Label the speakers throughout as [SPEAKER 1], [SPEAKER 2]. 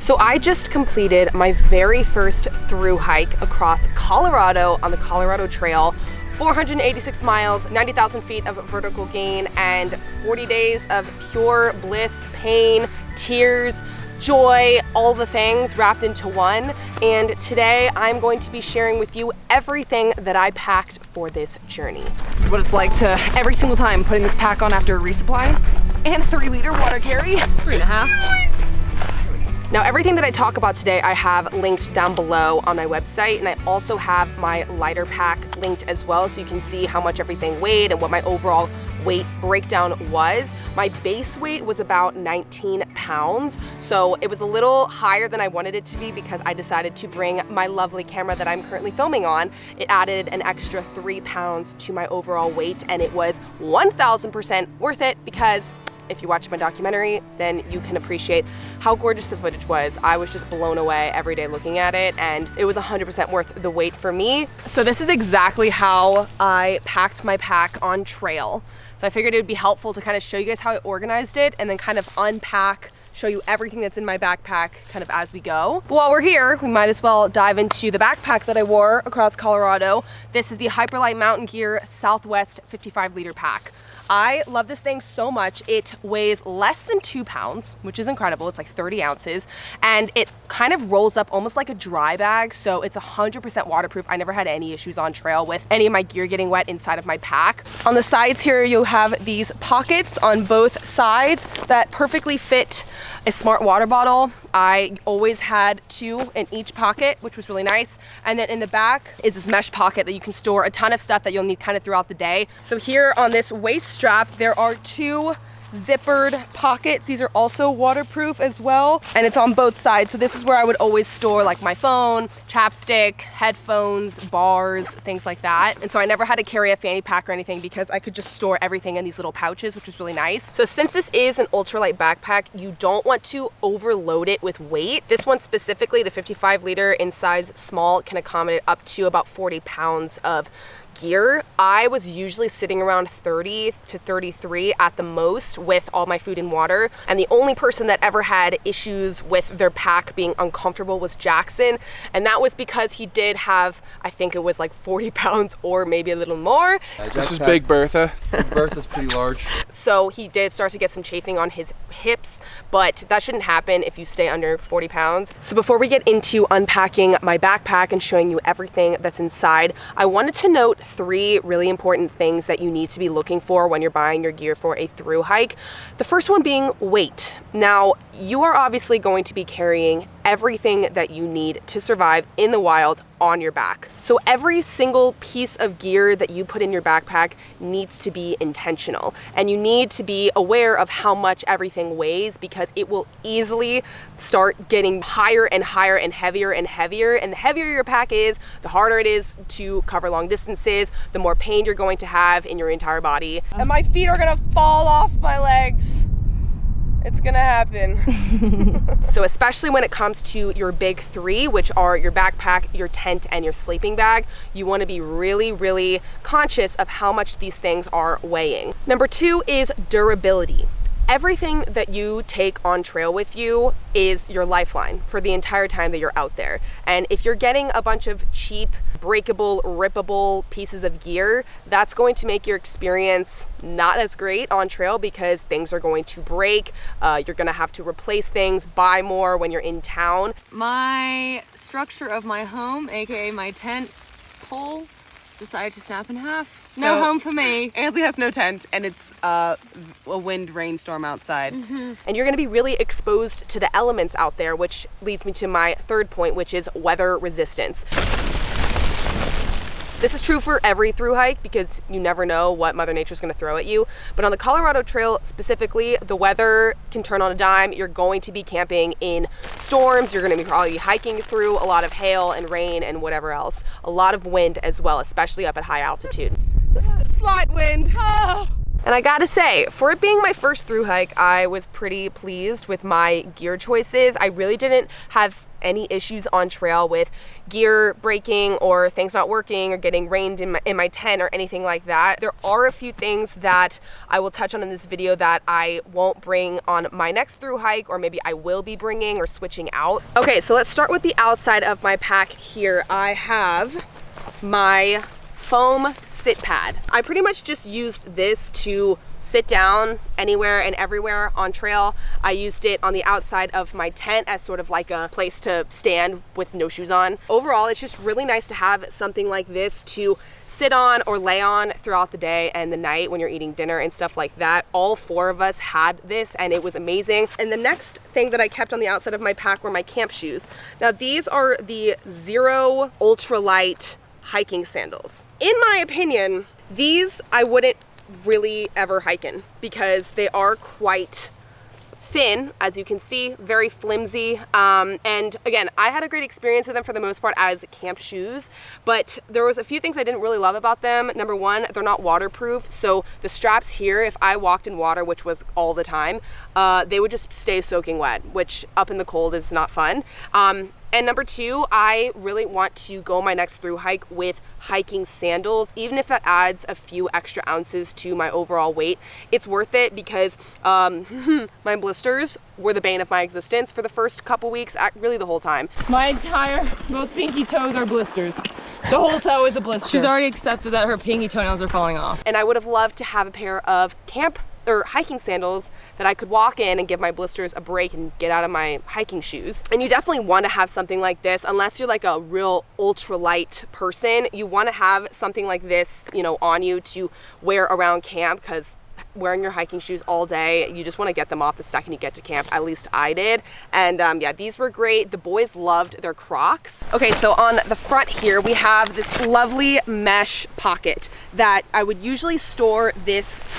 [SPEAKER 1] So I just completed my very first through hike across Colorado on the Colorado Trail. 486 miles, 90,000 feet of vertical gain, and 40 days of pure bliss, pain, tears, joy, all the things wrapped into one. And today I'm going to be sharing with you everything that I packed for this journey. This is what it's like to every single time putting this pack on after a resupply. And a 3-liter water carry. 3.5. Now, everything that I talk about today, I have linked down below on my website, and I also have my lighter pack linked as well, so you can see how much everything weighed and what my overall weight breakdown was. My base weight was about 19 pounds, so it was a little higher than I wanted it to be because I decided to bring my lovely camera that I'm currently filming on. It added an extra 3 pounds to my overall weight, and it was 1000% worth it because if you watch my documentary, then you can appreciate how gorgeous the footage was. I was just blown away every day looking at it, and it was 100% worth the wait for me. So this is exactly how I packed my pack on trail. So I figured it would be helpful to kind of show you guys how I organized it and then kind of unpack, show you everything that's in my backpack kind of as we go. But while we're here, we might as well dive into the backpack that I wore across Colorado. This is the Hyperlight Mountain Gear Southwest 55-liter pack. I love this thing so much. It weighs less than 2 pounds, which is incredible. It's like 30 ounces, and it kind of rolls up almost like a dry bag, so it's 100% waterproof. I never had any issues on trail with any of my gear getting wet inside of my pack. On the sides here, you'll have these pockets on both sides that perfectly fit a smart water bottle. I always had 2 in each pocket, which was really nice. And then in the back is this mesh pocket that you can store a ton of stuff that you'll need kind of throughout the day. So here on this waist strap, there are 2 zippered pockets. These are also waterproof as well, and it's on both sides. So this is where I would always store like my phone, chapstick, headphones, bars, things like that. And so I never had to carry a fanny pack or anything because I could just store everything in these little pouches, which was really nice. So since this is an ultralight backpack, you don't want to overload it with weight. This one specifically, the 55-liter in size small, can accommodate up to about 40 pounds of gear. I was usually sitting around 30 to 33 at the most with all my food and water, and the only person that ever had issues with their pack being uncomfortable was Jackson, and that was because he did have, I think it was like 40 pounds or maybe a little more.
[SPEAKER 2] This is Big Bertha. Big Bertha's pretty large.
[SPEAKER 1] So he did start to get some chafing on his hips, but that shouldn't happen if you stay under 40 pounds. So before we get into unpacking my backpack and showing you everything that's inside, I wanted to note 3 really important things that you need to be looking for when you're buying your gear for a through hike. The first one being weight. Now, you are obviously going to be carrying everything that you need to survive in the wild on your back. So every single piece of gear that you put in your backpack needs to be intentional, and you need to be aware of how much everything weighs because it will easily start getting higher and higher and heavier and heavier. And the heavier your pack is, the harder it is to cover long distances, the more pain you're going to have in your entire body. And my feet are gonna fall off my legs. It's gonna happen. So especially when it comes to your big 3, which are your backpack, your tent, and your sleeping bag, you wanna be really, really conscious of how much these things are weighing. Number 2 is durability. Everything that you take on trail with you is your lifeline for the entire time that you're out there. And if you're getting a bunch of cheap, breakable, rippable pieces of gear, that's going to make your experience not as great on trail because things are going to break. You're gonna have to replace things, buy more when you're in town.
[SPEAKER 3] My structure of my home, aka my tent pole, decided to snap in half. No home for me. Ansley has no tent, and it's a wind rainstorm outside.
[SPEAKER 1] And you're gonna be really exposed to the elements out there, which leads me to my 3rd point, which is weather resistance. This is true for every through hike because you never know what Mother Nature's gonna throw at you. But on the Colorado Trail specifically, the weather can turn on a dime. You're going to be camping in storms. You're gonna be probably hiking through a lot of hail and rain and whatever else. A lot of wind as well, especially up at high altitude. Slight wind. Oh. And I gotta say, for it being my first thru hike, I was pretty pleased with my gear choices. I really didn't have any issues on trail with gear breaking or things not working or getting rained in my tent or anything like that. There are a few things that I will touch on in this video that I won't bring on my next thru hike, or maybe I will be bringing or switching out. Okay, so let's start with the outside of my pack here. I have my foam sit pad. I pretty much just used this to sit down anywhere and everywhere on trail. I used it on the outside of my tent as sort of like a place to stand with no shoes on. Overall, it's just really nice to have something like this to sit on or lay on throughout the day and the night when you're eating dinner and stuff like that. All 4 of us had this and it was amazing. And the next thing that I kept on the outside of my pack were my camp shoes. Now these are the Zero ultralight hiking sandals. In my opinion, these I wouldn't really ever hike in because they are quite thin, as you can see, very flimsy. And again, I had a great experience with them for the most part as camp shoes, but there was a few things I didn't really love about them. Number one, they're not waterproof. So the straps here, if I walked in water, which was all the time, they would just stay soaking wet, which up in the cold is not fun. And number two, I really want to go my next thru hike with hiking sandals, even if that adds a few extra ounces to my overall weight. It's worth it because my blisters were the bane of my existence for the first couple weeks, really the whole time.
[SPEAKER 3] My entire, both pinky toes are blisters. The whole toe is a blister. She's already accepted that her pinky toenails are falling off.
[SPEAKER 1] And I would have loved to have a pair of camp or hiking sandals that I could walk in and give my blisters a break and get out of my hiking shoes. And you definitely want to have something like this, unless you're like a real ultralight person. You want to have something like this, you know, on you to wear around camp, because wearing your hiking shoes all day, you just want to get them off the second you get to camp. At least I did. And yeah, these were great. The boys loved their Crocs. Okay, so on the front here, we have this lovely mesh pocket that I would usually store this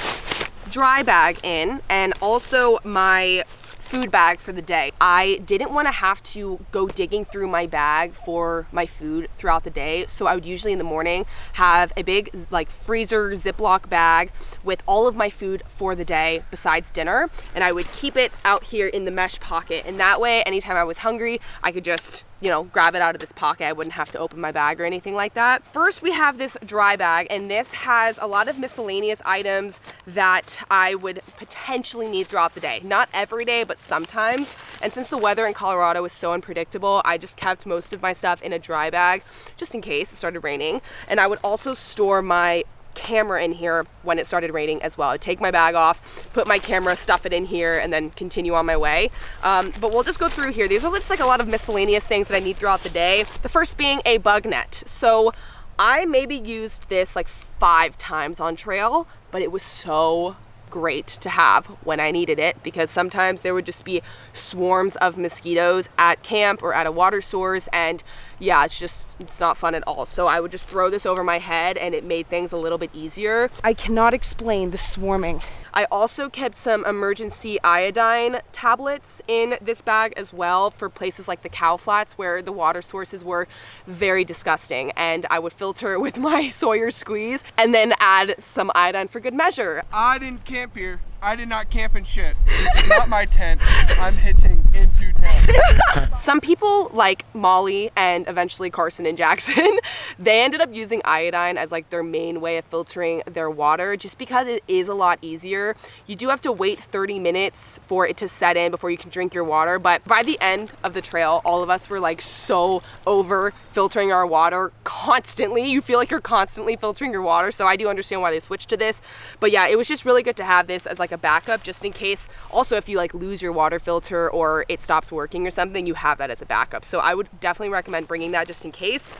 [SPEAKER 1] dry bag in, and also my food bag for the day. I didn't want to have to go digging through my bag for my food throughout the day, so I would usually in the morning have a big like freezer Ziploc bag with all of my food for the day besides dinner, and I would keep it out here in the mesh pocket, and that way anytime I was hungry I could just, you know, grab it out of this pocket. I wouldn't have to open my bag or anything like that. First, we have this dry bag, and this has a lot of miscellaneous items that I would potentially need throughout the day. Not every day, but sometimes. And since the weather in Colorado is so unpredictable, I just kept most of my stuff in a dry bag just in case it started raining. And I would also store my camera in here when it started raining as well. I'd take my bag off, put my camera, stuff it in here, and then continue on my way. But we'll just go through here. These are just like a lot of miscellaneous things that I need throughout the day. The first being a bug net. So I maybe used this like 5 times on trail, but it was so great to have when I needed it, because sometimes there would just be swarms of mosquitoes at camp or at a water source, and yeah, it's not fun at all. So I would just throw this over my head and it made things a little bit easier. I cannot explain the swarming. I also kept some emergency iodine tablets in this bag as well for places like the cow flats where the water sources were very disgusting, and I would filter with my Sawyer squeeze and then add some iodine for good measure.
[SPEAKER 2] I didn't camp here. I did not camp in shit. This is not my tent. I'm hitching into town.
[SPEAKER 1] Some people like Molly and eventually Carson and Jackson, they ended up using iodine as like their main way of filtering their water, just because it is a lot easier. You do have to wait 30 minutes for it to set in before you can drink your water, but by the end of the trail, all of us were like so over filtering our water constantly. You feel like you're constantly filtering your water, so I do understand why they switched to this. But yeah, it was just really good to have this as like a backup, just in case. Also, if you like lose your water filter or it stops working or something, you have that as a backup. So I would definitely recommend bringing that just in case.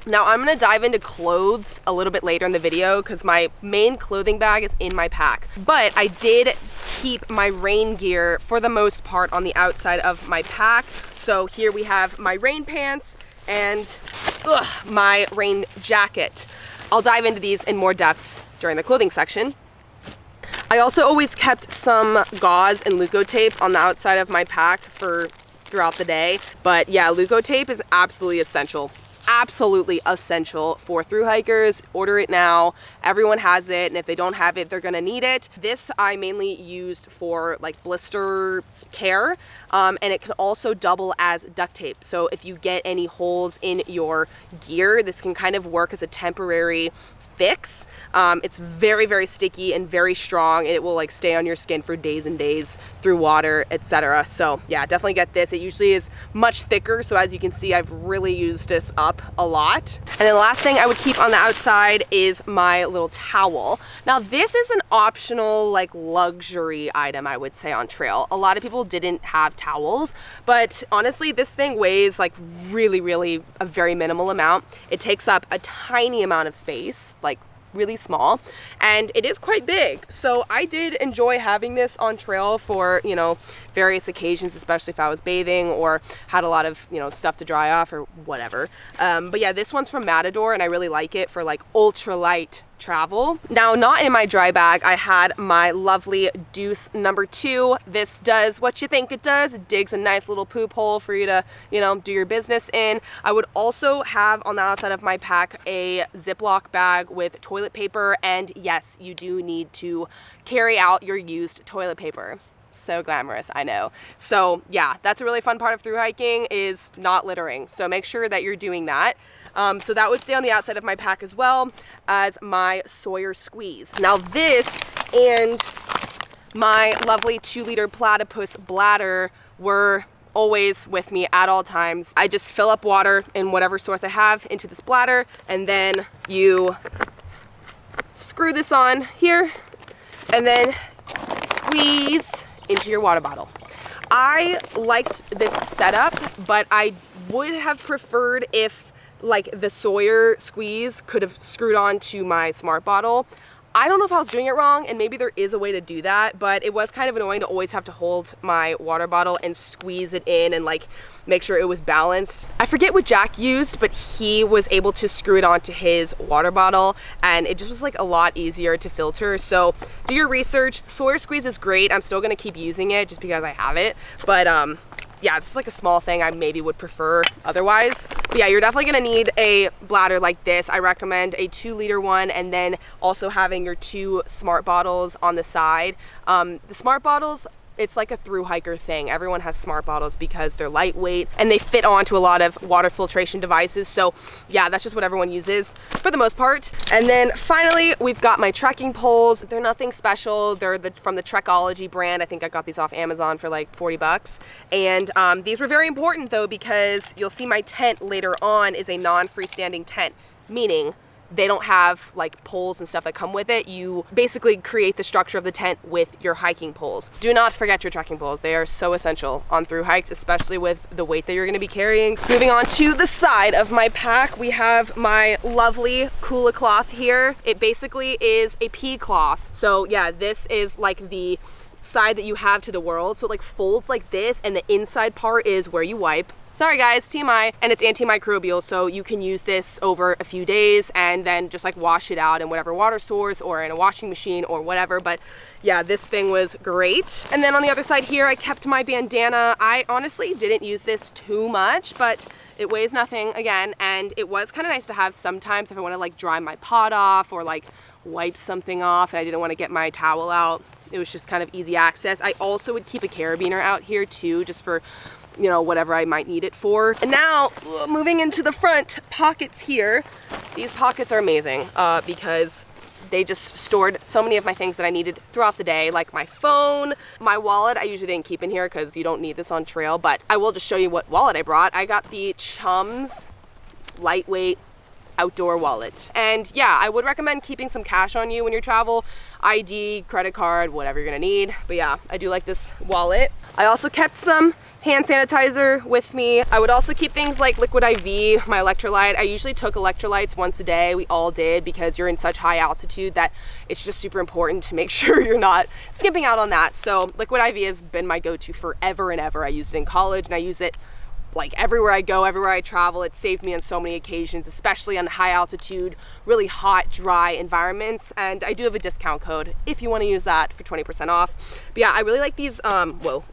[SPEAKER 1] Now I'm gonna dive into clothes a little bit later in the video because my main clothing bag is in my pack. But I did keep my rain gear for the most part on the outside of my pack. So here we have my rain pants and my rain jacket. I'll dive into these in more depth during the clothing section. I also always kept some gauze and Leukotape on the outside of my pack for throughout the day. But yeah, Leukotape is absolutely essential. absolutely essential for thru hikers. Order it now. Everyone has it, and if they don't have it, they're gonna need it. This I mainly used for like blister care, and it can also double as duct tape. So if you get any holes in your gear, this can kind of work as a temporary fix. It's very, very sticky and very strong. It will like stay on your skin for days and days through water, etc. So yeah, definitely get this. It usually is much thicker, so as you can see, I've really used this up a lot. And then the last thing I would keep on the outside is my little towel. Now this is an optional like luxury item, I would say, on trail. A lot of people didn't have towels, but honestly this thing weighs like really a very minimal amount. It takes up a tiny amount of space, like really small, and it is quite big. So I did enjoy having this on trail for, you know, various occasions, especially if I was bathing or had a lot of, you know, stuff to dry off or whatever. But yeah, this one's from Matador, and I really like it for like ultralight travel. Now, not in my dry bag, I had my lovely Deuce number 2. This does what you think it does. It digs a nice little poop hole for you to, you know, do your business in. I would also have on the outside of my pack a Ziploc bag with toilet paper, and yes, you do need to carry out your used toilet paper. So glamorous, I know. So yeah, that's a really fun part of thru hiking, is not littering. So make sure that you're doing that. So that would stay on the outside of my pack, as well as my Sawyer squeeze. Now this and my lovely 2-liter platypus bladder were always with me at all times. I just fill up water in whatever source I have into this bladder, and then you screw this on here and then squeeze into your water bottle. I liked this setup, but I would have preferred if like the Sawyer squeeze could have screwed on to my smart bottle. I don't know if I was doing it wrong, and maybe there is a way to do that, but it was kind of annoying to always have to hold my water bottle and squeeze it in and like make sure it was balanced. I forget what Jack used, but he was able to screw it onto his water bottle, and it just was like a lot easier to filter. So do your research. Sawyer squeeze is great. I'm still gonna keep using it just because I have it, but yeah, this is like a small thing I maybe would prefer otherwise. But yeah, you're definitely gonna need a bladder like this. I recommend a 2-liter one, and then also having your 2 smart bottles on the side. The smart bottles, it's like a thru hiker thing. Everyone has smart bottles because they're lightweight and they fit onto a lot of water filtration devices. So yeah, that's just what everyone uses for the most part. And then finally, we've got my trekking poles. They're nothing special. They're from the Trekology brand. I think I got these off Amazon for like 40 bucks. And these were very important though, because you'll see my tent later on is a non-freestanding tent, meaning they don't have like poles and stuff that come with it. You basically create the structure of the tent with your hiking poles. Do not forget your trekking poles. They are so essential on thru hikes, especially with the weight that you're gonna be carrying. Moving on to the side of my pack, we have my lovely Kula cloth here. It basically is a pea cloth. So yeah, this is like the side that you have to the world. So it like folds like this, and the inside part is where you wipe. Sorry guys, TMI. And it's antimicrobial, so you can use this over a few days and then just like wash it out in whatever water source or in a washing machine or whatever. But yeah, this thing was great. And then on the other side here, I kept my bandana. I honestly didn't use this too much, but it weighs nothing again, and it was kind of nice to have sometimes if I want to like dry my pot off or like wipe something off and I didn't want to get my towel out. It was just kind of easy access. I also would keep a carabiner out here too, just for, you know, whatever I might need it for. And now moving into the front pockets here. These pockets are amazing because they just stored so many of my things that I needed throughout the day, like my phone, my wallet. I usually didn't keep in here because you don't need this on trail, but I will just show you what wallet I brought. I got the Chums lightweight outdoor wallet. And yeah, I would recommend keeping some cash on you when you travel, ID, credit card, whatever you're gonna need. But yeah, I do like this wallet. I also kept some hand sanitizer with me. I would also keep things like liquid IV, my electrolyte. I usually took electrolytes once a day. We all did, because you're in such high altitude that it's just super important to make sure you're not skimping out on that. So liquid IV has been my go-to forever and ever. I used it in college and I use it like everywhere I go, everywhere I travel, it saved me on so many occasions, especially on high altitude, really hot, dry environments. And I do have a discount code if you want to use that for 20% off. But yeah, I really like these,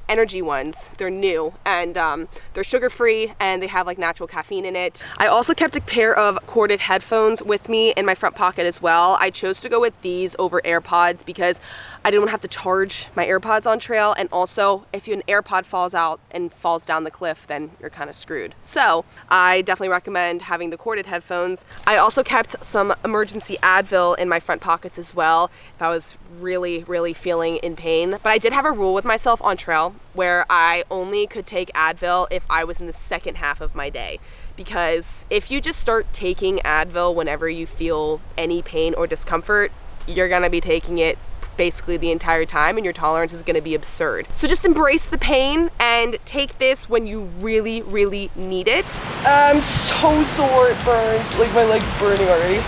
[SPEAKER 1] energy ones. They're new and they're sugar-free and they have like natural caffeine in it. I also kept a pair of corded headphones with me in my front pocket as well. I chose to go with these over AirPods because I didn't want to have to charge my AirPods on trail. And also, if an AirPod falls out and falls down the cliff, then you're kind of screwed. So I definitely recommend having the corded headphones. I also kept some emergency Advil in my front pockets as well if I was really, really feeling in pain. But I did have a rule with myself on trail where I only could take Advil if I was in the second half of my day. Because if you just start taking Advil whenever you feel any pain or discomfort, you're gonna be taking it basically the entire time and your tolerance is gonna be absurd. So just embrace the pain and take this when you really, really need it. I'm so sore, it burns. Like my leg's burning already.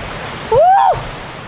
[SPEAKER 1] Woo!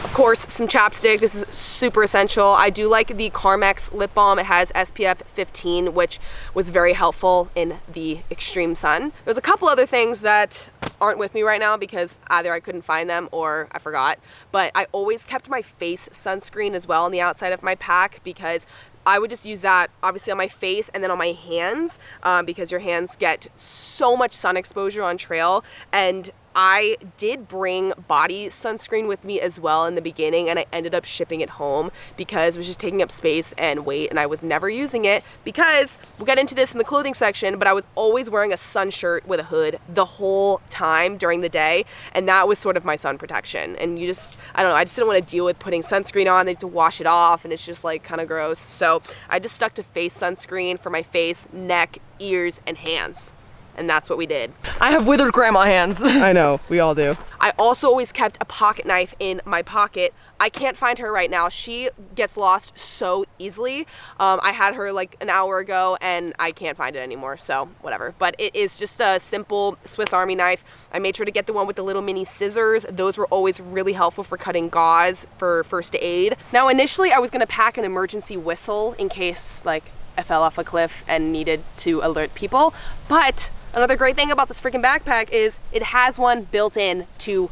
[SPEAKER 1] Of course, some chapstick. This is super essential. I do like the Carmex lip balm. It has SPF 15, which was very helpful in the extreme sun. There's a couple other things that aren't with me right now because either I couldn't find them or I forgot. But I always kept my face sunscreen as well on the outside of my pack because I would just use that obviously on my face and then on my hands because your hands get so much sun exposure on trail. And I did bring body sunscreen with me as well in the beginning, and I ended up shipping it home because it was just taking up space and weight, and I was never using it because we'll get into this in the clothing section, but I was always wearing a sun shirt with a hood the whole time during the day, and that was sort of my sun protection. And you just, I don't know, I just didn't want to deal with putting sunscreen on. They have to wash it off, and it's just like kind of gross. So I just stuck to face sunscreen for my face, neck, ears, and hands. And that's what we did. I have withered grandma hands.
[SPEAKER 2] I know, we all do.
[SPEAKER 1] I also always kept a pocket knife in my pocket. I can't find her right now. She gets lost so easily. I had her like an hour ago and I can't find it anymore, so whatever. But it is just a simple Swiss Army knife. I made sure to get the one with the little mini scissors. Those were always really helpful for cutting gauze for first aid. Now initially I was gonna pack an emergency whistle in case like I fell off a cliff and needed to alert people, but another great thing about this freaking backpack is it has one built in to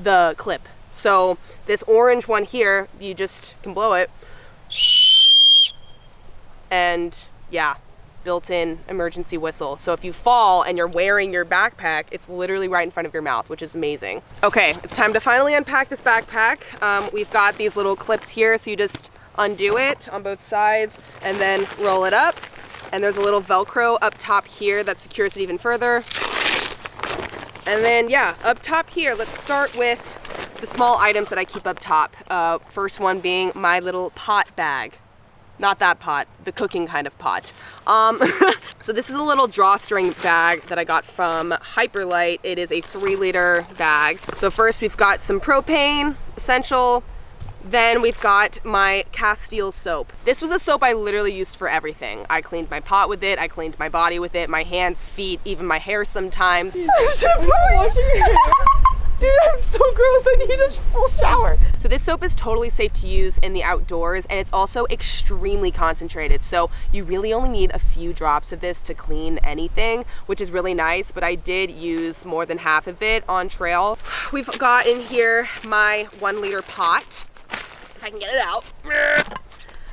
[SPEAKER 1] the clip. So this orange one here, you just can blow it. And yeah, built-in emergency whistle. So if you fall and you're wearing your backpack, it's literally right in front of your mouth, which is amazing. Okay, it's time to finally unpack this backpack. We've got these little clips here, so you just undo it on both sides and then roll it up. And there's a little Velcro up top here that secures it even further. And then yeah, up top here, let's start with the small items that I keep up top. First one being my little pot bag. Not that pot, the cooking kind of pot. So this is a little drawstring bag that I got from Hyperlite. It is a 3-liter bag. So first we've got some propane, essential. Then we've got my Castile soap. This was a soap I literally used for everything. I cleaned my pot with it, I cleaned my body with it, my hands, feet, even my hair sometimes. Dude, I'm so gross, I need a full shower. So this soap is totally safe to use in the outdoors, and it's also extremely concentrated. So you really only need a few drops of this to clean anything, which is really nice, but I did use more than half of it on trail. We've got in here my 1-liter pot. If I can get it out.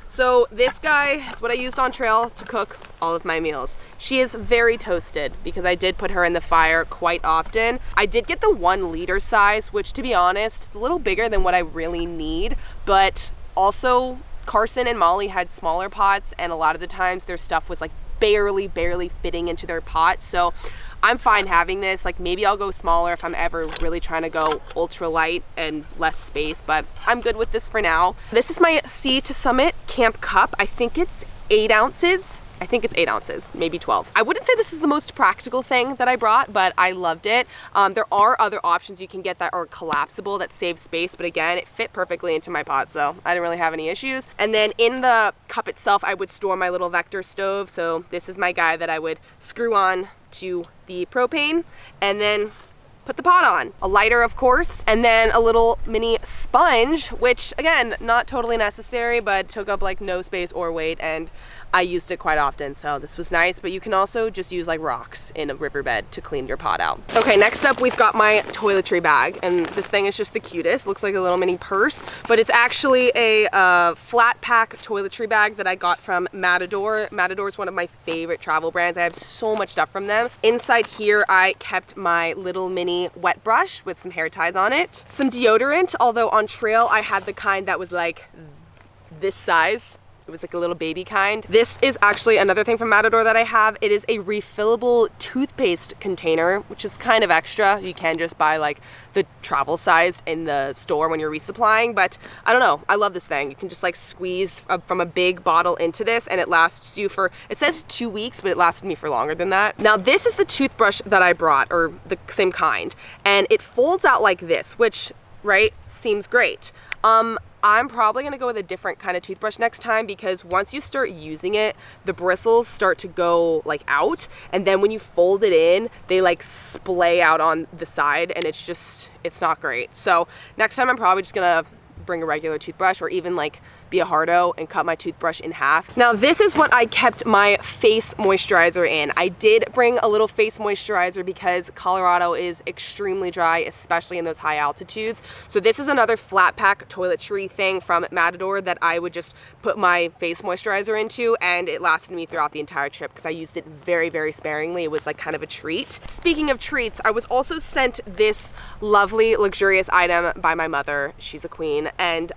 [SPEAKER 1] So this guy is what I used on trail to cook all of my meals. She is very toasted because I did put her in the fire quite often. I did get the 1-liter size, which to be honest, it's a little bigger than what I really need, but also Carson and Molly had smaller pots and a lot of the times their stuff was like barely fitting into their pot. So I'm fine having this. Like maybe I'll go smaller if I'm ever really trying to go ultra light and less space, but I'm good with this for now. This is my Sea to Summit camp cup. I think it's 8 ounces. I think it's 8 ounces, maybe 12. I wouldn't say this is the most practical thing that I brought, but I loved it. There are other options you can get that are collapsible that save space, but again, it fit perfectly into my pot, so I didn't really have any issues. And then in the cup itself, I would store my little Vector stove. So this is my guy that I would screw on to the propane and then put the pot on. A lighter, of course, and then a little mini sponge, which again, not totally necessary, but took up like no space or weight, and I used it quite often, so this was nice. But you can also just use like rocks in a riverbed to clean your pot out. Okay, next up we've got my toiletry bag, and this thing is just the cutest. Looks like a little mini purse, but it's actually a flat pack toiletry bag that I got from Matador. Matador is one of my favorite travel brands. I have so much stuff from them. Inside here I kept my little mini wet brush with some hair ties on it, some deodorant, although on trail I had the kind that was like this size. It was like a little baby kind. This is actually another thing from Matador that I have. It is a refillable toothpaste container, which is kind of extra. You can just buy like the travel size in the store when you're resupplying, but I don't know. I love this thing. You can just like squeeze from a big bottle into this, and it lasts you for, it says 2 weeks, but it lasted me for longer than that. Now this is the toothbrush that I brought, or the same kind, and it folds out like this, which, right, seems great. I'm probably gonna go with a different kind of toothbrush next time, because once you start using it, the bristles start to go like out, and then when you fold it in, they like splay out on the side, and it's not great. So next time I'm probably just gonna bring a regular toothbrush, or even like be a hardo and cut my toothbrush in half. Now this is what I kept my face moisturizer in. I did bring a little face moisturizer because Colorado is extremely dry, especially in those high altitudes. So this is another flat pack toiletry thing from Matador that I would just put my face moisturizer into, and it lasted me throughout the entire trip because I used it very, very sparingly. It was like kind of a treat. Speaking of treats, I was also sent this lovely, luxurious item by my mother. She's a queen. And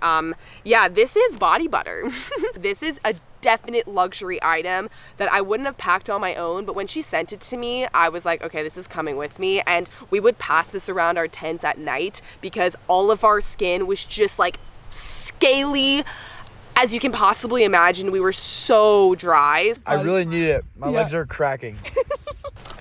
[SPEAKER 1] yeah, this is body butter. This is a definite luxury item that I wouldn't have packed on my own, but when she sent it to me, I was like, okay, this is coming with me. And we would pass this around our tents at night because all of our skin was just like scaly as you can possibly imagine. We were so dry.
[SPEAKER 4] I really need it. My legs are cracking.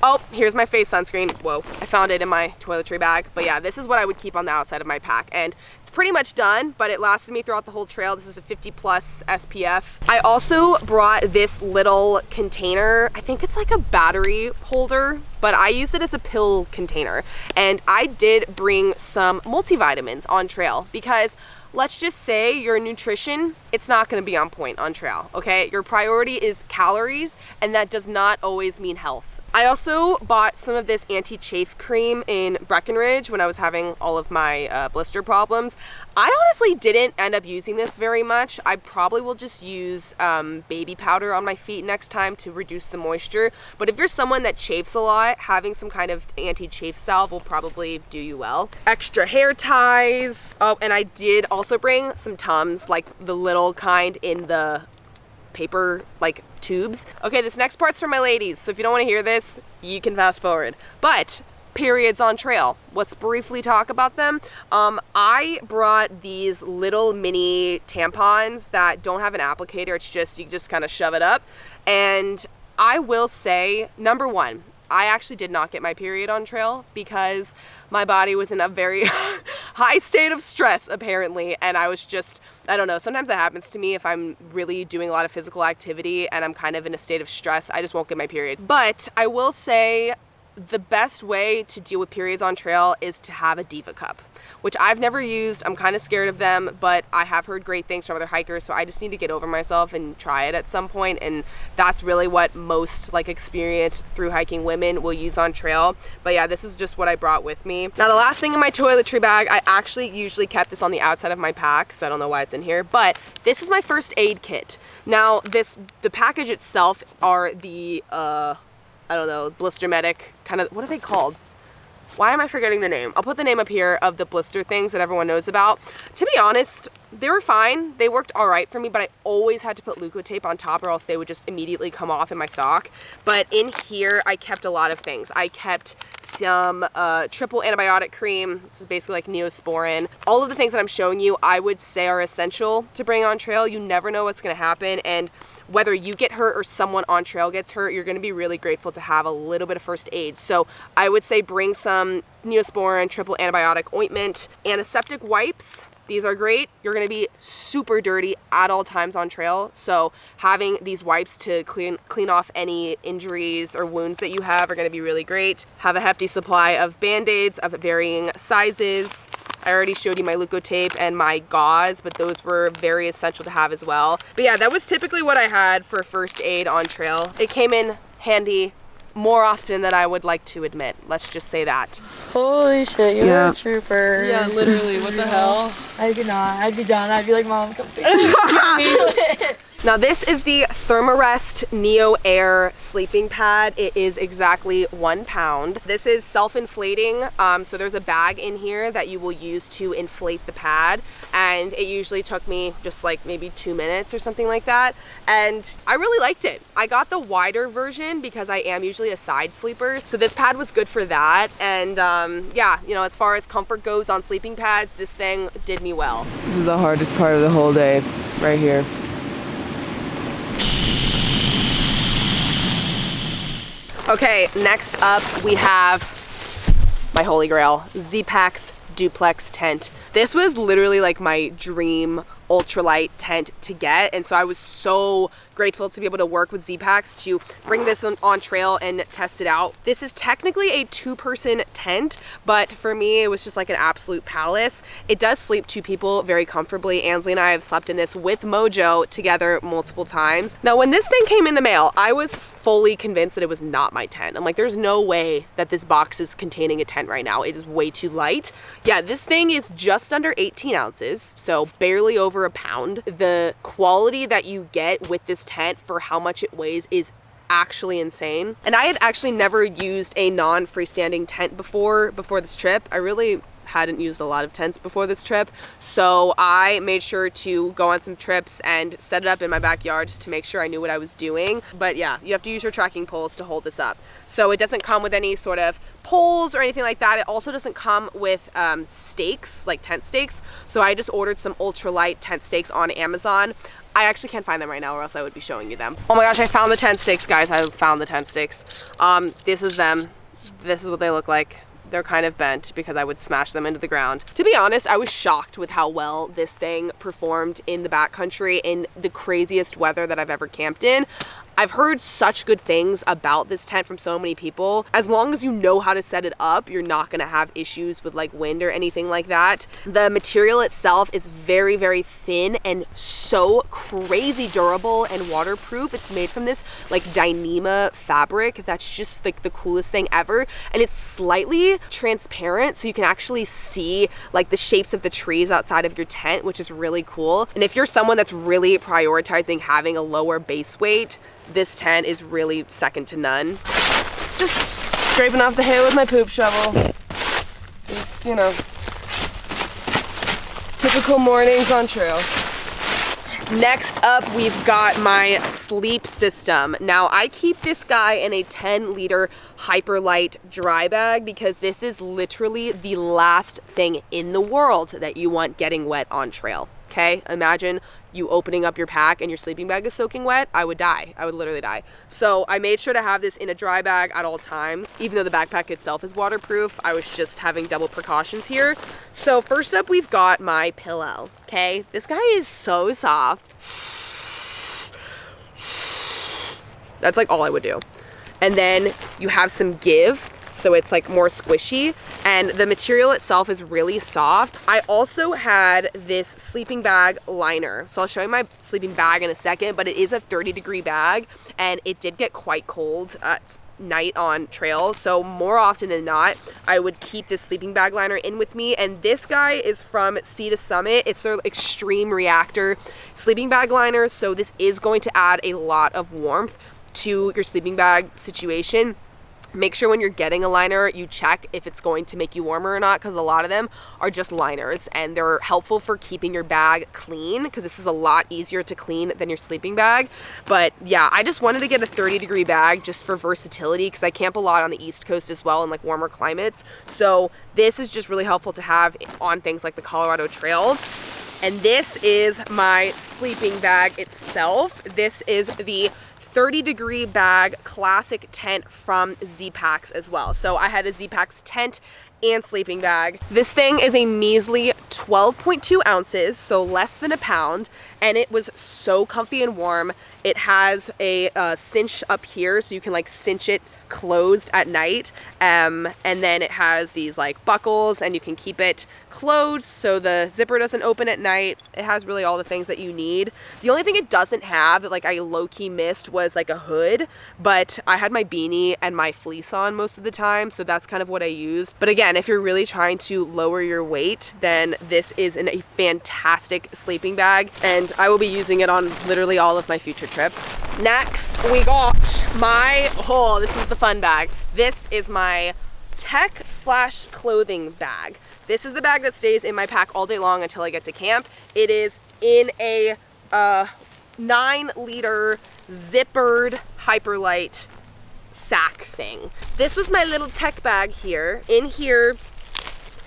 [SPEAKER 1] Oh, here's my face sunscreen. Whoa, I found it in my toiletry bag. But yeah, this is what I would keep on the outside of my pack. And it's pretty much done, but it lasted me throughout the whole trail. This is a 50 plus SPF. I also brought this little container. I think it's like a battery holder, but I use it as a pill container. And I did bring some multivitamins on trail because let's just say your nutrition, it's not gonna be on point on trail, okay? Your priority is calories, and that does not always mean health. I also bought some of this anti-chafe cream in Breckenridge when I was having all of my blister problems. I honestly didn't end up using this very much. I probably will just use baby powder on my feet next time to reduce the moisture. But if you're someone that chafes a lot, having some kind of anti-chafe salve will probably do you well. Extra hair ties. Oh, and I did also bring some Tums, like the little kind in the paper like tubes. Okay, this next part's for my ladies, so if you don't want to hear this, you can fast forward. But periods on trail, let's briefly talk about them. I brought these little mini tampons that don't have an applicator. It's just, you just kind of shove it up. And I will say, number one, I actually did not get my period on trail because my body was in a very high state of stress apparently, and I was just, I don't know, sometimes that happens to me if I'm really doing a lot of physical activity and I'm kind of in a state of stress, I just won't get my period. But I will say the best way to deal with periods on trail is to have a Diva cup, which I've never used. I'm kind of scared of them, but I have heard great things from other hikers, so I just need to get over myself and try it at some point, and that's really what most like experienced through hiking women will use on trail. But yeah, this is just what I brought with me. Now the last thing in my toiletry bag, I actually usually kept this on the outside of my pack, so I don't know why it's in here, but this is my first aid kit. Now the package itself are the I don't know, blister medic kind of, what are they called? Why am I forgetting the name? I'll put the name up here of the blister things that everyone knows about. To be honest, they were fine. They worked all right for me, but I always had to put Leukotape on top or else they would just immediately come off in my sock. But in here, I kept a lot of things. I kept some triple antibiotic cream. This is basically like Neosporin. All of the things that I'm showing you, I would say are essential to bring on trail. You never know what's gonna happen, and whether you get hurt or someone on trail gets hurt, you're gonna be really grateful to have a little bit of first aid. So I would say bring some Neosporin, triple antibiotic ointment, antiseptic wipes. These are great. You're gonna be super dirty at all times on trail, so having these wipes to clean off any injuries or wounds that you have are gonna be really great. Have a hefty supply of Band-Aids of varying sizes. I already showed you my Leuko tape and my gauze, but those were very essential to have as well. But yeah, that was typically what I had for first aid on trail. It came in handy more often than I would like to admit. Let's just say that.
[SPEAKER 5] Holy shit, you're a trooper.
[SPEAKER 3] Yeah, literally, what the hell?
[SPEAKER 5] I could not. I'd be done. I'd be like, Mom, come pick me up.
[SPEAKER 1] Now this is the Thermarest Neo Air sleeping pad. It is exactly 1 pound. This is self-inflating, so there's a bag in here that you will use to inflate the pad, and it usually took me just like maybe 2 minutes or something like that, and I really liked it. I got the wider version because I am usually a side sleeper, so this pad was good for that, and yeah, you know, as far as comfort goes on sleeping pads, this thing did me well.
[SPEAKER 3] This is the hardest part of the whole day, right here.
[SPEAKER 1] Okay, next up we have my holy grail, Z-Pack's duplex tent. This was literally like my dream ultralight tent to get, and so I was so grateful to be able to work with Z-Packs to bring this on trail and test it out. This is technically a 2-person tent, but for me it was just like an absolute palace. It does sleep 2 people very comfortably. Ansley and I have slept in this with Mojo together multiple times. Now when this thing came in the mail, I was fully convinced that it was not my tent. I'm like, there's no way that this box is containing a tent right now. It is way too light. Yeah, this thing is just under 18 ounces, so barely over a pound. The quality that you get with this tent for how much it weighs is actually insane. And I had actually never used a non-freestanding tent before this trip. I really hadn't used a lot of tents before this trip, so I made sure to go on some trips and set it up in my backyard just to make sure I knew what I was doing. But yeah, you have to use your trekking poles to hold this up. So it doesn't come with any sort of poles or anything like that. It also doesn't come with stakes, like tent stakes. So I just ordered some ultralight tent stakes on Amazon. I actually can't find them right now or else I would be showing you them. Oh my gosh, I found the tent stakes, guys. I found the tent stakes. This is them. This is what they look like. They're kind of bent because I would smash them into the ground. To be honest, I was shocked with how well this thing performed in the backcountry in the craziest weather that I've ever camped in. I've heard such good things about this tent from so many people. As long as you know how to set it up, you're not gonna have issues with like wind or anything like that. The material itself is very, very thin and so crazy durable and waterproof. It's made from this like Dyneema fabric that's just like the coolest thing ever. And it's slightly transparent, so you can actually see like the shapes of the trees outside of your tent, which is really cool. And if you're someone that's really prioritizing having a lower base weight, this tent is really second to none. Just scraping off the hay with my poop shovel. Just, you know, typical mornings on trail. Next up, we've got my sleep system. Now, I keep this guy in a 10-liter Hyperlight dry bag because this is literally the last thing in the world that you want getting wet on trail. Okay, imagine you opening up your pack and your sleeping bag is soaking wet. I would die. I would literally die. So I made sure to have this in a dry bag at all times. Even though the backpack itself is waterproof, I was just having double precautions here. So first up, we've got my pillow. Okay, this guy is so soft. That's like all I would do. And then you have some give, so it's like more squishy, and the material itself is really soft. I also had this sleeping bag liner. So I'll show you my sleeping bag in a second, but it is a 30-degree bag, and it did get quite cold at night on trail. So more often than not, I would keep this sleeping bag liner in with me. And this guy is from Sea to Summit. It's their Extreme Reactor sleeping bag liner. So this is going to add a lot of warmth to your sleeping bag situation. Make sure when you're getting a liner, you check if it's going to make you warmer or not, because a lot of them are just liners and they're helpful for keeping your bag clean, because this is a lot easier to clean than your sleeping bag. But yeah, I just wanted to get a 30-degree bag just for versatility, because I camp a lot on the East Coast as well in like warmer climates. So this is just really helpful to have on things like the Colorado Trail. And this is my sleeping bag itself. This is the 30-degree bag classic tent from Z-Packs as well. So I had a Z-Packs tent and sleeping bag. This thing is a measly 12.2 ounces, so less than a pound, and it was so comfy and warm. It has a cinch up here, so you can like cinch it closed at night, and then it has these like buckles, and you can keep it closed so the zipper doesn't open at night. It has really all the things that you need. The only thing it doesn't have that like I low-key missed was like a hood, but I had my beanie and my fleece on most of the time, so that's kind of what I used. But again, if you're really trying to lower your weight, then this is a fantastic sleeping bag, and I will be using it on literally all of my future trips. Next, we got this is the fun bag. This is my tech/clothing bag. This is the bag that stays in my pack all day long until I get to camp. It is in a 9-liter zippered hyperlight sack thing. This was my little tech bag here. In here,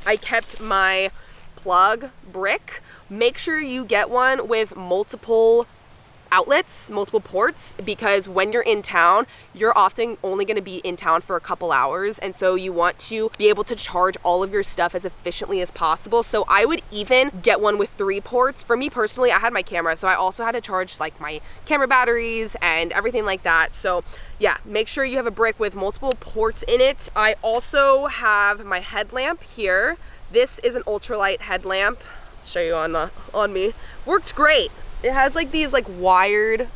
[SPEAKER 1] I kept my plug brick. Make sure you get one with multiple outlets, multiple ports, because when you're in town, you're often only going to be in town for a couple hours, and so you want to be able to charge all of your stuff as efficiently as possible. So I would even get one with 3 ports. For me personally, I had my camera, so I also had to charge like my camera batteries and everything like that. So yeah, make sure you have a brick with multiple ports in it. I also have my headlamp here. This is an ultralight headlamp. I'll show you on me. Worked great. It has like these like wired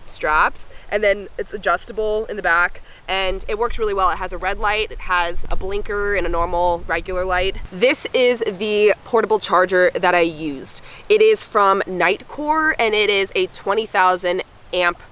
[SPEAKER 1] straps, and then it's adjustable in the back, and it works really well. It has a red light, it has a blinker and a normal regular light. This is the portable charger that I used. It is from Nightcore, and it is a 20,000 amp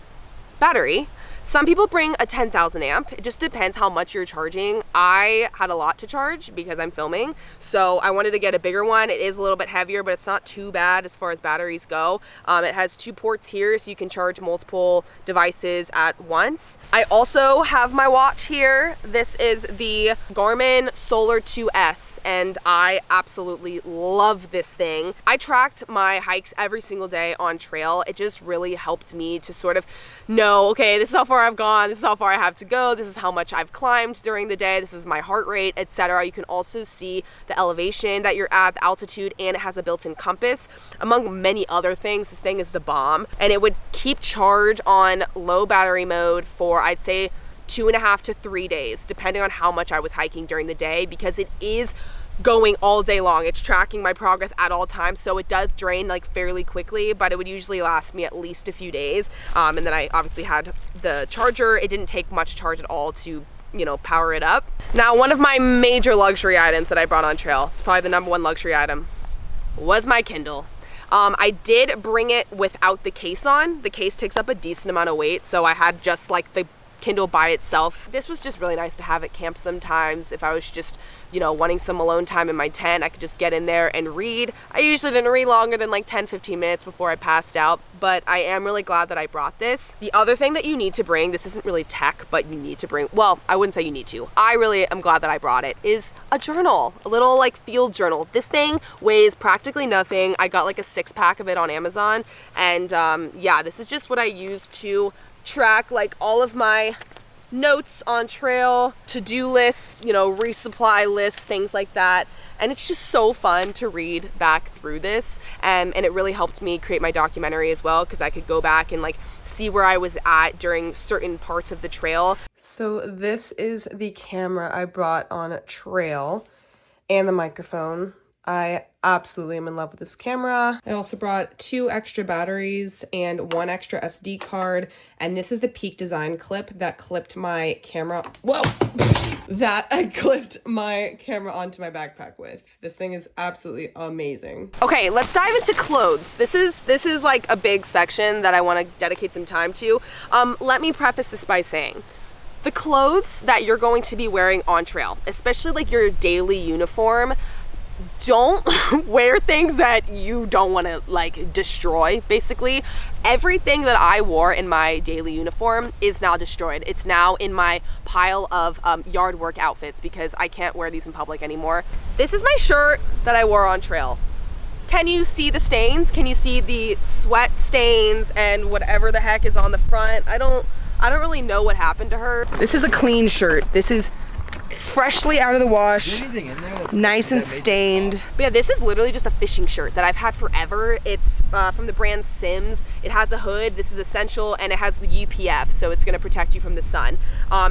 [SPEAKER 1] battery. Some people bring a 10,000 amp. It just depends how much you're charging. I had a lot to charge because I'm filming, so I wanted to get a bigger one. It is a little bit heavier, but it's not too bad as far as batteries go. It has 2 ports here, so you can charge multiple devices at once. I also have my watch here. This is the Garmin Solar 2S, and I absolutely love this thing. I tracked my hikes every single day on trail. It just really helped me to sort of know, okay, this is how far I've gone, this is how far I have to go, this is how much I've climbed during the day, this is my heart rate, etc. You can also see the elevation that you're at, the altitude, and it has a built-in compass. Among many other things, this thing is the bomb, and it would keep charge on low battery mode for, I'd say, 2.5 to 3 days, depending on how much I was hiking during the day, because it is going all day long. It's tracking my progress at all times, so it does drain like fairly quickly, but it would usually last me at least a few days. And then I obviously had the charger. It didn't take much charge at all to, you know, power it up. Now, one of my major luxury items that I brought on trail, it's probably the #1 luxury item, was my Kindle. I did bring it without the case on. The case takes up a decent amount of weight, so I had just like the Kindle by itself. This was just really nice to have at camp sometimes. If I was just, you know, wanting some alone time in my tent, I could just get in there and read. I usually didn't read longer than like 10-15 minutes before I passed out, but I am really glad that I brought this. The other thing that you need to bring, this isn't really tech, but you need to bring, well, I wouldn't say you need to. I really am glad that I brought it, is a journal, a little like field journal. This thing weighs practically nothing. I got like a 6-pack of it on Amazon, and yeah, this is just what I use to track like all of my notes on trail, to-do lists, you know, resupply lists, things like that. And it's just so fun to read back through this, and it really helped me create my documentary as well, because I could go back and like see where I was at during certain parts of the trail. So this is the camera I brought on trail, and the microphone. I absolutely am in love with this camera. I also brought 2 extra batteries and 1 extra SD card. And this is the Peak Design clip that clipped my camera. Whoa! That I clipped my camera onto my backpack with. This thing is absolutely amazing. Okay, let's dive into clothes. This is like a big section that I want to dedicate some time to. Let me preface this by saying, the clothes that you're going to be wearing on trail, especially like your daily uniform, don't wear things that you don't want to like destroy. Basically, everything that I wore in my daily uniform is now destroyed. It's now in my pile of yard work outfits because I can't wear these in public anymore. This is my shirt that I wore on trail. Can you see the stains? Can you see the sweat stains and whatever the heck is on the front? I don't really know what happened to her. This is a clean shirt. This is freshly out of the wash,
[SPEAKER 4] Anything in there that's
[SPEAKER 1] nice and stained. But yeah, this is literally just a fishing shirt that I've had forever. It's from the brand Sims. It has a hood, this is essential, and it has the UPF, so it's gonna protect you from the sun.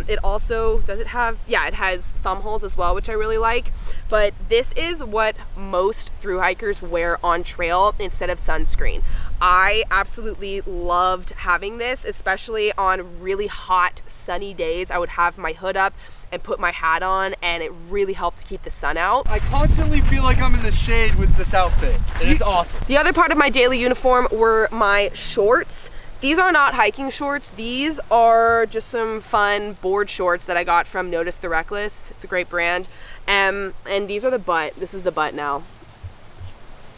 [SPEAKER 1] It also, does it have, yeah, it has thumb holes as well, which I really like. But this is what most thru hikers wear on trail instead of sunscreen. I absolutely loved having this, especially on really hot, sunny days. I would have my hood up and put my hat on, and it really helped keep the sun out.
[SPEAKER 2] I constantly feel like I'm in the shade with this outfit, and it's awesome.
[SPEAKER 1] The other part of my daily uniform were my shorts. These are not hiking shorts. These are just some fun board shorts that I got from Notice the Reckless. It's a great brand. And these are the butt. This is the butt now.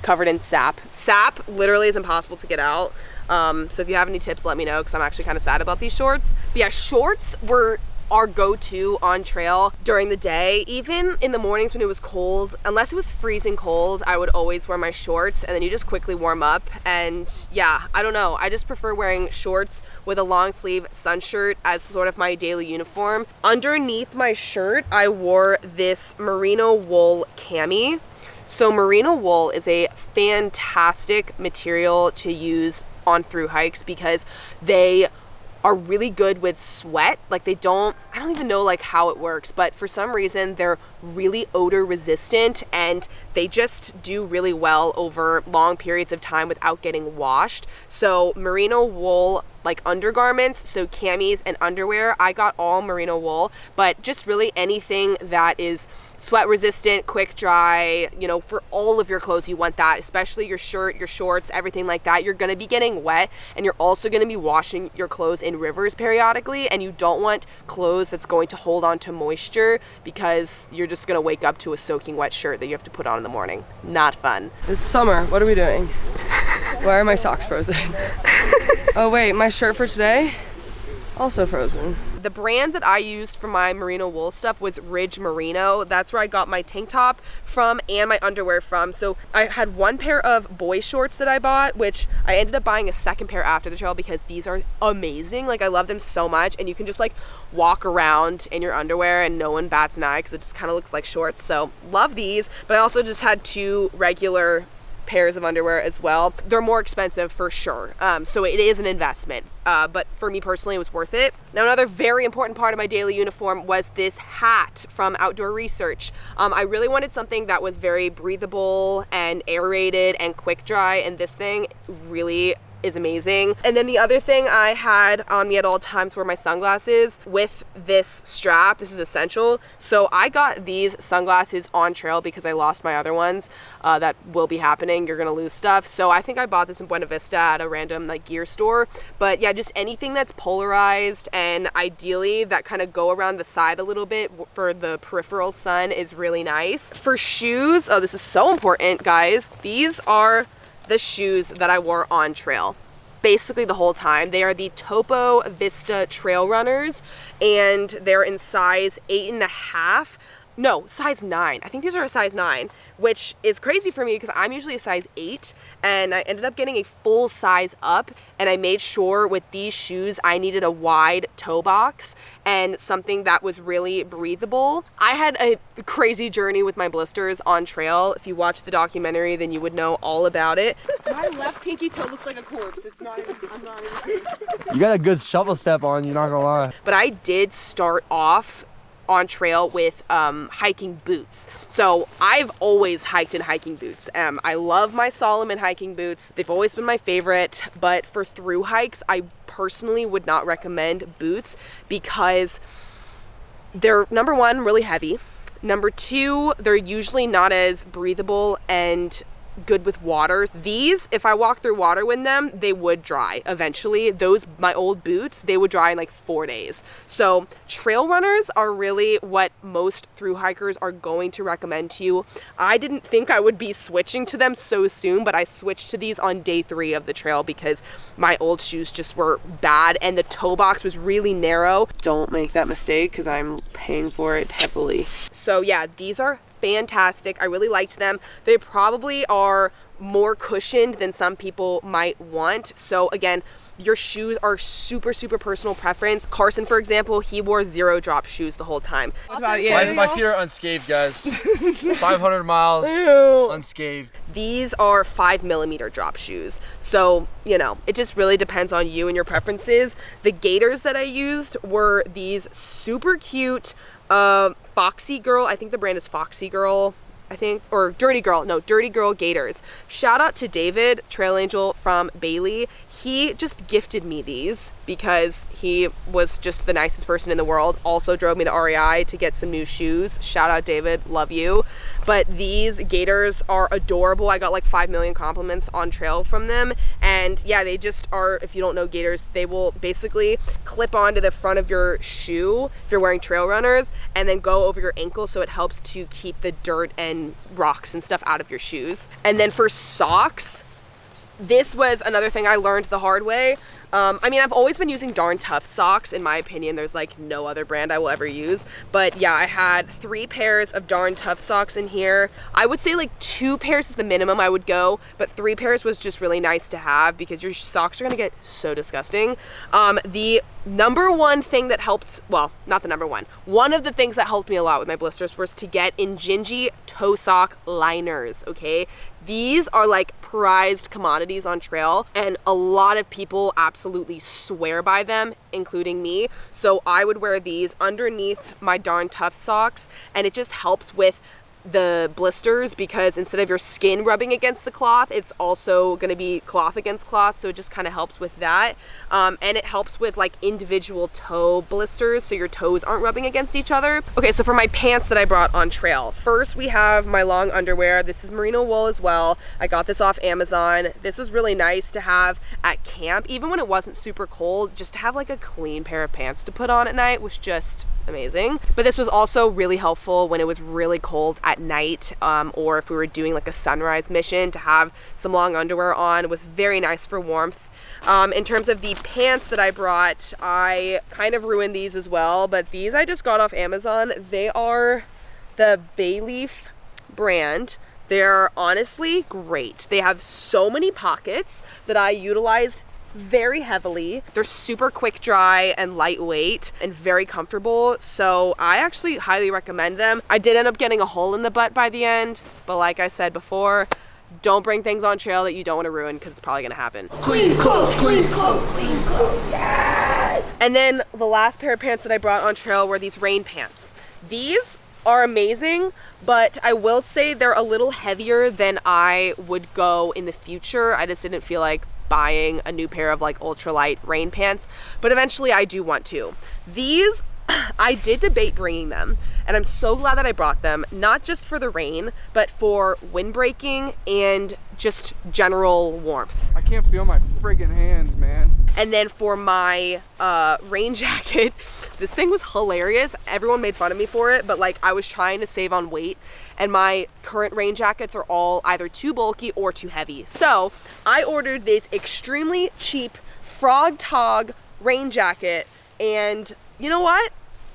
[SPEAKER 1] Covered in sap. Sap literally is impossible to get out. So if you have any tips, let me know, because I'm actually kind of sad about these shorts. But yeah, shorts were our go-to on trail during the day. Even in the mornings when it was cold, unless it was freezing cold, I would always wear my shorts, and then you just quickly warm up. And yeah, I don't know, I just prefer wearing shorts with a long sleeve sun shirt as sort of my daily uniform. Underneath my shirt, I wore this merino wool cami. So merino wool is a fantastic material to use on thru hikes because they are really good with sweat. Like I don't even know like how it works, but for some reason they're really odor resistant, and they just do really well over long periods of time without getting washed. So merino wool like undergarments, so camis and underwear, I got all merino wool, but just really anything that is sweat resistant, quick dry, you know, for all of your clothes you want that, especially your shirt, your shorts, everything like that. You're gonna be getting wet, and you're also gonna be washing your clothes in rivers periodically, and you don't want clothes that's going to hold on to moisture, because you're just gonna wake up to a soaking wet shirt that you have to put on in the morning. Not fun.
[SPEAKER 3] It's summer. What are we doing? Why are my socks frozen? Oh wait, my shirt for today? Also frozen.
[SPEAKER 1] The brand that I used for my merino wool stuff was Ridge Merino. That's where I got my tank top from and my underwear from. So I had one pair of boy shorts that I bought, which I ended up buying a second pair after the trail because these are amazing. Like I love them so much, and you can just like walk around in your underwear and no one bats an eye because it just kind of looks like shorts. So love these, but I also just had two regular pairs of underwear as well. They're more expensive for sure, so it is an investment, but for me personally it was worth it. Now another very important part of my daily uniform was this hat from Outdoor Research. I really wanted something that was very breathable and aerated and quick dry, and this thing really is amazing. And then the other thing I had on me at all times were my sunglasses with this strap. This is essential. So I got these sunglasses on trail because I lost my other ones. That will be happening. You're gonna lose stuff. So I think I bought this in Buena Vista at a random like gear store. But yeah, just anything that's polarized and ideally that kind of go around the side a little bit for the peripheral sun is really nice. For shoes, oh, this is so important, guys. These are the shoes that I wore on trail basically the whole time. They are the Topo Vista Trail Runners, and they're in size 8.5. No, size 9. I think these are a size 9, which is crazy for me because I'm usually a size 8, and I ended up getting a full size up, and I made sure with these shoes I needed a wide toe box and something that was really breathable. I had a crazy journey with my blisters on trail. If you watch the documentary, then you would know all about it. My left pinky toe looks like a corpse. It's not even, I'm not even kidding.
[SPEAKER 4] You got a good shovel step on, you're not gonna lie.
[SPEAKER 1] But I did start off on trail with hiking boots. So I've always hiked in hiking boots. I love my Solomon hiking boots. They've always been my favorite, but for thru hikes, I personally would not recommend boots because they're, number one, really heavy. Number two, they're usually not as breathable and good with water. These, if I walk through water with them, they would dry eventually. Those, my old boots, they would dry in like 4 days. So trail runners are really what most thru hikers are going to recommend to you. I didn't think I would be switching to them so soon, but I switched to these on day 3 of the trail because my old shoes just were bad and the toe box was really narrow. Don't make that mistake because I'm paying for it heavily. So yeah, these are fantastic. I really liked them. They probably are more cushioned than some people might want. So again, your shoes are super, super personal preference. Carson, for example, he wore 0 drop shoes the whole time.
[SPEAKER 4] My feet are unscathed, guys. 500 miles unscathed.
[SPEAKER 1] These are 5mm drop shoes. So, you know, it just really depends on you and your preferences. The gaiters that I used were these super cute Foxy Girl, I think the brand is Foxy Girl, or Dirty Girl gaiters. Shout out to David, Trail Angel from Bailey. He just gifted me these because he was just the nicest person in the world. Also drove me to REI to get some new shoes. Shout out David, love you. But these gaiters are adorable. I got like 5 million compliments on trail from them. And yeah, they just are, if you don't know gaiters, they will basically clip onto the front of your shoe if you're wearing trail runners and then go over your ankle, so it helps to keep the dirt and rocks and stuff out of your shoes. And then for socks, this was another thing I learned the hard way. I mean, I've always been using Darn Tough socks. In my opinion, there's like no other brand I will ever use. But yeah, I had 3 pairs of Darn Tough socks in here. I would say like 2 pairs is the minimum I would go, but 3 pairs was just really nice to have because your socks are gonna get so disgusting. The number one thing that helped, well, not the number one of the things that helped me a lot with my blisters was to get Injinji toe sock liners, okay? These are like prized commodities on trail, and a lot of people absolutely swear by them, including me. So I would wear these underneath my Darn Tough socks, and it just helps with the blisters because instead of your skin rubbing against the cloth, it's also going to be cloth against cloth, so it just kind of helps with that. And it helps with like individual toe blisters, so your toes aren't rubbing against each other. Okay, so for my pants that I brought on trail, first we have my long underwear. This is merino wool as well. I got this off Amazon. This was really nice to have at camp, even when it wasn't super cold. Just to have like a clean pair of pants to put on at night was just amazing. But this was also really helpful when it was really cold at night, or if we were doing like a sunrise mission, to have some long underwear on. It was very nice for warmth. In terms of the pants that I brought, I kind of ruined these as well, but these I just got off Amazon. They are the Bayleaf brand. They're honestly great. They have so many pockets that I utilized very heavily. They're super quick dry and lightweight and very comfortable, so I actually highly recommend them. I did end up getting a hole in the butt by the end, but like I said before, don't bring things on trail that you don't want to ruin because it's probably gonna happen.
[SPEAKER 6] Clean clothes, clean clothes, clean clothes, yes!
[SPEAKER 1] And then the last pair of pants that I brought on trail were these rain pants. These are amazing, but I will say they're a little heavier than I would go in the future. I just didn't feel like buying a new pair of like ultralight rain pants, but eventually I do want to. These, I did debate bringing them, and I'm so glad that I brought them, not just for the rain, but for windbreaking and just general warmth.
[SPEAKER 2] I can't feel my friggin' hands, man.
[SPEAKER 1] And then for my rain jacket, this thing was hilarious. Everyone made fun of me for it, but like I was trying to save on weight, and my current rain jackets are all either too bulky or too heavy. So I ordered this extremely cheap Frog Tog rain jacket, and you know what?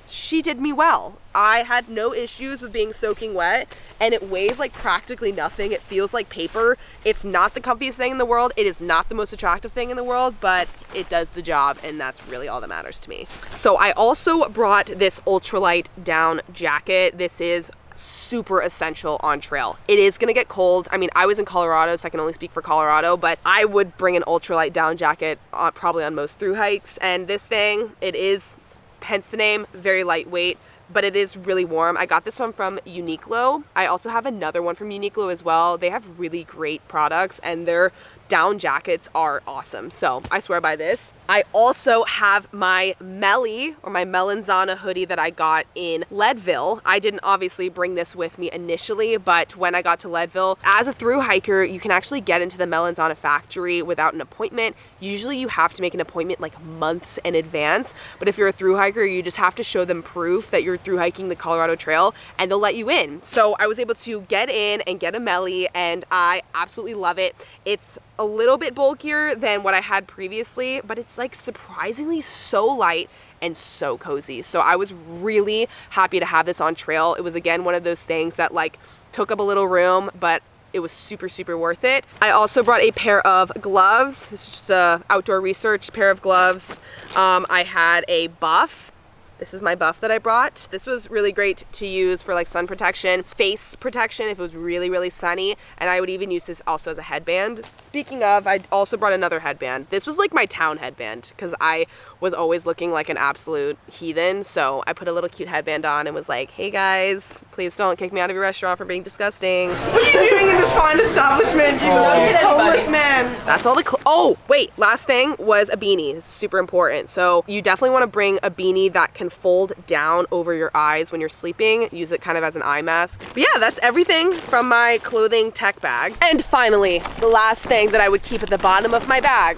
[SPEAKER 1] She did me well. I had no issues with being soaking wet, and it weighs like practically nothing. It feels like paper. It's not the comfiest thing in the world. It is not the most attractive thing in the world, but it does the job, and that's really all that matters to me. So I also brought this ultralight down jacket. This is super essential on trail. It is gonna get cold. I mean, I was in Colorado, so I can only speak for Colorado, but I would bring an ultralight down jacket probably on most thru hikes. And this thing, it is, hence the name, very lightweight, but it is really warm. I got this one from Uniqlo. I also have another one from Uniqlo as well. They have really great products, and their down jackets are awesome. So I swear by this. I also have my Melly, or my Melanzana hoodie that I got in Leadville. I didn't obviously bring this with me initially, but when I got to Leadville, as a thru hiker, you can actually get into the Melanzana factory without an appointment. Usually you have to make an appointment like months in advance, but if you're a thru hiker, you just have to show them proof that you're thru hiking the Colorado Trail, and they'll let you in. So I was able to get in and get a Melly, and I absolutely love it. It's a little bit bulkier than what I had previously, but it's like surprisingly so light and so cozy. So I was really happy to have this on trail. It was again one of those things that like took up a little room, but it was super, super worth it. I also brought a pair of gloves. This is just a outdoor research pair of gloves. I had a buff. This is my buff that I brought. This was really great to use for like sun protection, face protection if it was really, really sunny. And I would even use this also as a headband. Speaking of, I also brought another headband. This was like my town headband because I was always looking like an absolute heathen. So I put a little cute headband on and was like, hey guys, please don't kick me out of your restaurant for being disgusting. What are you doing in this fine establishment, you homeless man? That's all the oh, wait, last thing was a beanie. This is super important. So you definitely want to bring a beanie that can fold down over your eyes when you're sleeping. Use it kind of as an eye mask. But yeah, that's everything from my clothing tech bag. And finally, the last thing that I would keep at the bottom of my bag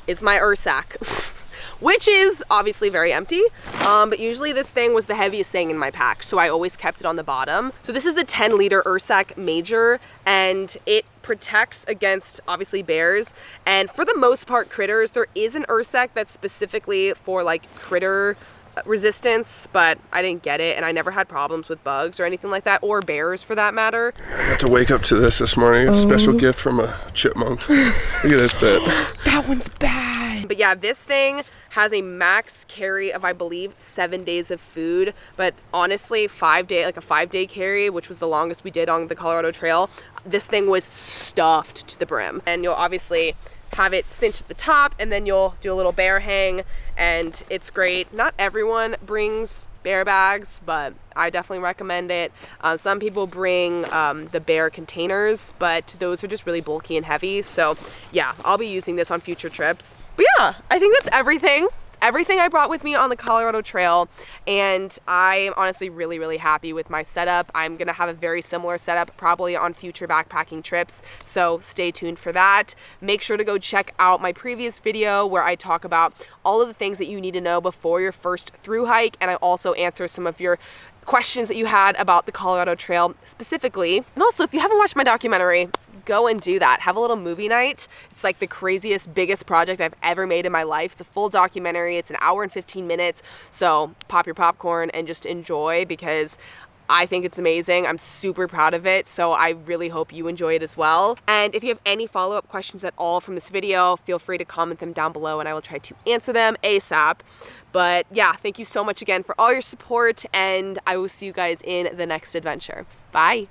[SPEAKER 1] is my Ursack. Which is obviously very empty, but usually this thing was the heaviest thing in my pack, so I always kept it on the bottom. So this is the 10-liter Ursack Major, and it protects against obviously bears, and for the most part critters. There is an Ursack that's specifically for like critter resistance, but I didn't get it, and I never had problems with bugs or anything like that, or bears for that matter.
[SPEAKER 2] I had to wake up to this morning. A special gift from a chipmunk. Look at this bit.
[SPEAKER 1] That one's bad. But yeah, this thing has a max carry of, I believe, 7 days of food, but honestly, a 5-day carry, which was the longest we did on the Colorado Trail, this thing was stuffed to the brim. And you'll obviously have it cinched at the top, and then you'll do a little bear hang, and it's great. Not everyone brings bear bags, but I definitely recommend it. Some people bring the bear containers, but those are just really bulky and heavy. So yeah, I'll be using this on future trips. But yeah, I think that's everything. Everything I brought with me on the Colorado Trail, and I'm honestly really, really happy with my setup. I'm gonna have a very similar setup probably on future backpacking trips, so stay tuned for that. Make sure to go check out my previous video where I talk about all of the things that you need to know before your first thru hike, and I also answer some of your questions that you had about the Colorado Trail specifically. And also, if you haven't watched my documentary, go and do that. Have a little movie night. It's like the craziest, biggest project I've ever made in my life. It's a full documentary. It's an hour and 15 minutes. So pop your popcorn and just enjoy, because I think it's amazing. I'm super proud of it. So I really hope you enjoy it as well. And if you have any follow-up questions at all from this video, feel free to comment them down below and I will try to answer them ASAP. But yeah, thank you so much again for all your support, and I will see you guys in the next adventure. Bye.